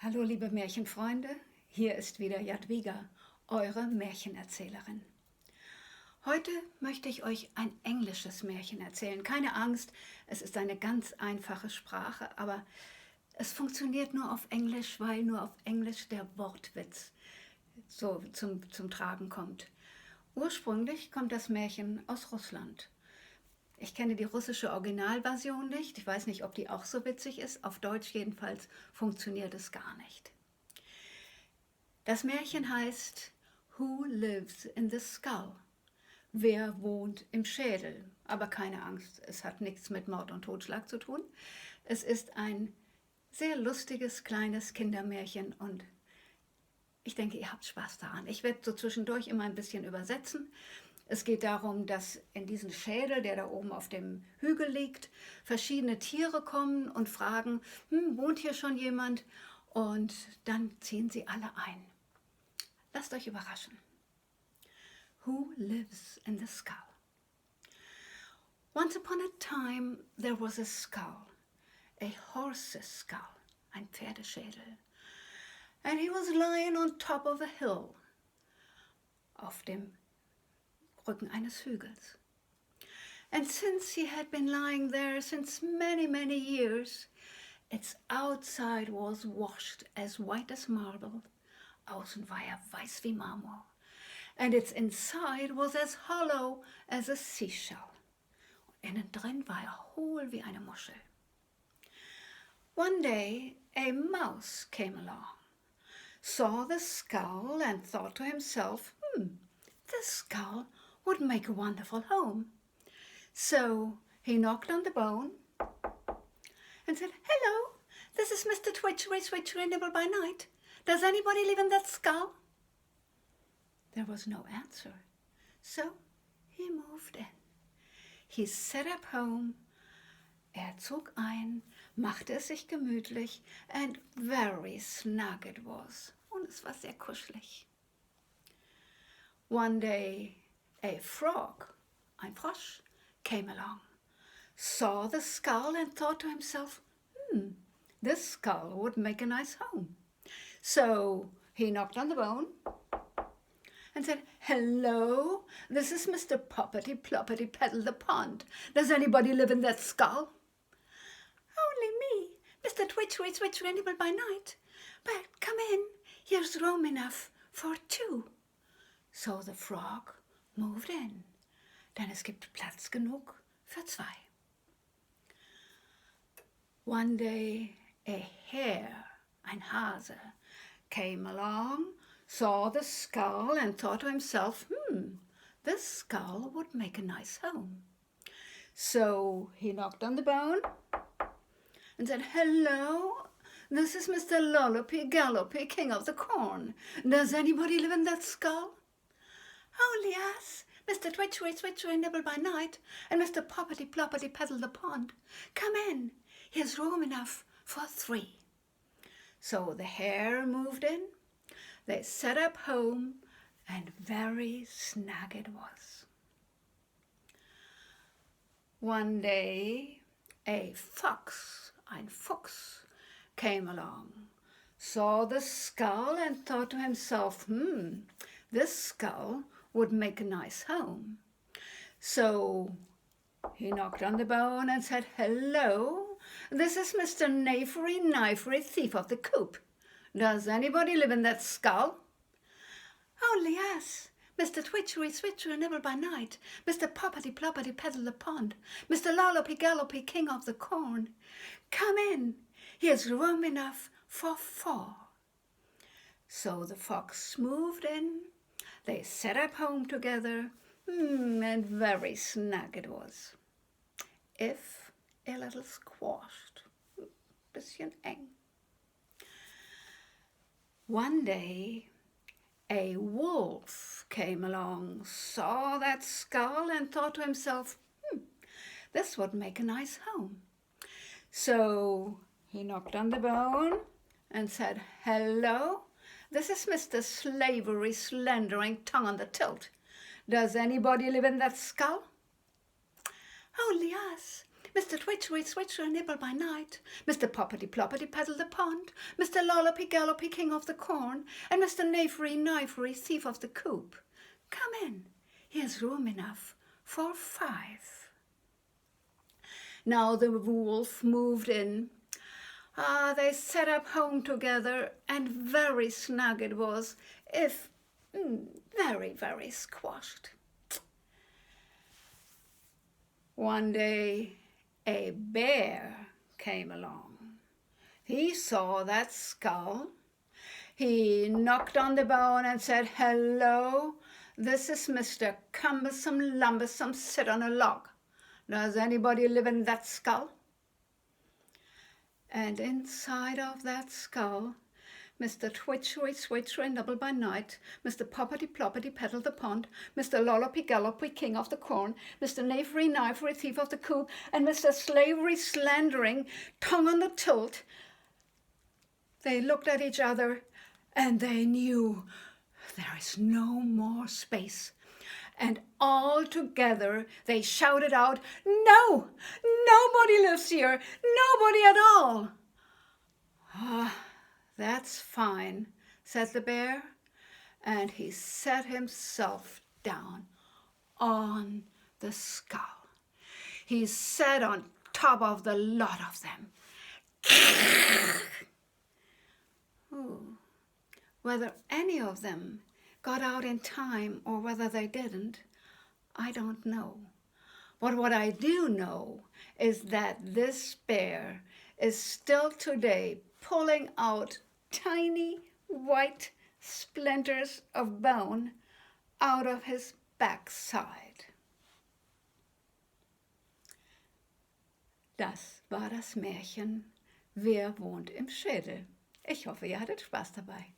Hallo liebe Märchenfreunde, hier ist wieder Jadwiga, eure Märchenerzählerin. Heute möchte ich euch ein englisches Märchen erzählen. Keine Angst, es ist eine ganz einfache Sprache, aber es funktioniert nur auf Englisch, weil nur auf Englisch der Wortwitz so zum Tragen kommt. Ursprünglich kommt das Märchen aus Russland. Ich kenne die russische Originalversion nicht. Ich weiß nicht, ob die auch so witzig ist. Auf Deutsch jedenfalls funktioniert es gar nicht. Das Märchen heißt Who lives in the skull? Wer wohnt im Schädel? Aber keine Angst, es hat nichts mit Mord und Totschlag zu tun. Es ist ein sehr lustiges, kleines Kindermärchen und ich denke, ihr habt Spaß daran. Ich werde so zwischendurch immer ein bisschen übersetzen. Es geht darum, dass in diesen Schädel, der da oben auf dem Hügel liegt, verschiedene Tiere kommen und fragen, wohnt hier schon jemand? Und dann ziehen sie alle ein. Lasst euch überraschen. Who lives in the skull? Once upon a time there was a skull, a horse's skull, ein Pferdeschädel. And he was lying on top of a hill, auf dem Rücken eines Hügels. And since he had been lying there since many, many years, its outside was washed as white as marble. Außen war er weiß wie Marmor. And its inside was as hollow as a seashell. Und innen drin war er hohl wie eine Muschel. One day a mouse came along, saw the skull and thought to himself, this skull would make a wonderful home. So he knocked on the bone and said, hello, this is Mr. Twitchery, Switchery, Nibble by Night. Does anybody live in that skull? There was no answer, so he moved in. He set up home, zog ein, machte es sich gemütlich, and very snug it was. Und es war sehr kuschelig. One day, a frog, ein Frosch, came along, saw the skull and thought to himself, this skull would make a nice home. So he knocked on the bone and said, hello, this is Mr. Poppety Ploppety Peddle the Pond. Does anybody live in that skull? Only me, Mr. Twitchery, Switchery, Nibble by Night. But come in, here's room enough for two. So the frog moved in, denn es gibt Platz genug für zwei. One day a hare, ein Hase, came along, saw the skull and thought to himself, this skull would make a nice home. So he knocked on the bone and said, hello, this is Mr. Lollopy Gallopy, King of the Corn. Does anybody live in that skull? Only us, Mr. Twitchery, Switchery, Nibble by Night, and Mr. Poppety Ploppety Peddle the Pond. Come in, here's room enough for three. So the hare moved in, they set up home, and very snug it was. One day a fox, ein Fuchs, came along, saw the skull and thought to himself, this skull would make a nice home. So he knocked on the bone and said, hello, this is Mr. Knavery, Knifery, Thief of the Coop. Does anybody live in that skull? Only us, Mr. Twitchery, Switchery, Nibble by Night, Mr. Poppety Ploppety Peddle the Pond, Mr. Lollopy Gallopy, King of the Corn. Come in, here's room enough for four. So the fox moved in, they set up home together, and very snug it was. If a little squashed, bisschen eng. One day a wolf came along, saw that skull and thought to himself, this would make a nice home. So he knocked on the bone and said, hello, this is Mr. Slavery, Slandering, Tongue on the Tilt. Does anybody live in that skull? Only us, Mr. Twitchery Switcher nibble by night, Mr. Poppity Ploppity peddle the pond, Mr. Lollopy Gallopy king of the corn, and Mr. Knavery Knivery thief of the coop. Come in, here's room enough for 5. Now the wolf moved in. They set up home together, and very snug it was, if very, very squashed. One day, a bear came along. He saw that skull. He knocked on the bone and said, "Hello, this is Mr. Cumbersome Lumbersome sit on a log. Does anybody live in that skull?" And inside of that skull, Mr. Twitchery Switcher nibble by night, Mr. Poppity Ploppity peddle the pond, Mr. Lollopy Gallopy king of the corn, Mr. Knavery Knivery thief of the coop, and Mr. Slavery Slandering tongue on the tilt. They looked at each other and they knew there is no more space. And all together they shouted out, "No! Nobody lives here! Nobody at all!" "That's fine," said the bear, and he sat himself down on the skull. He sat on top of the lot of them. Whether any of them got out in time or whether they didn't, I don't know. But what I do know is that this bear is still today pulling out tiny white splinters of bone out of his backside. Das war das Märchen Wer wohnt im Schädel? Ich hoffe, ihr hattet Spaß dabei.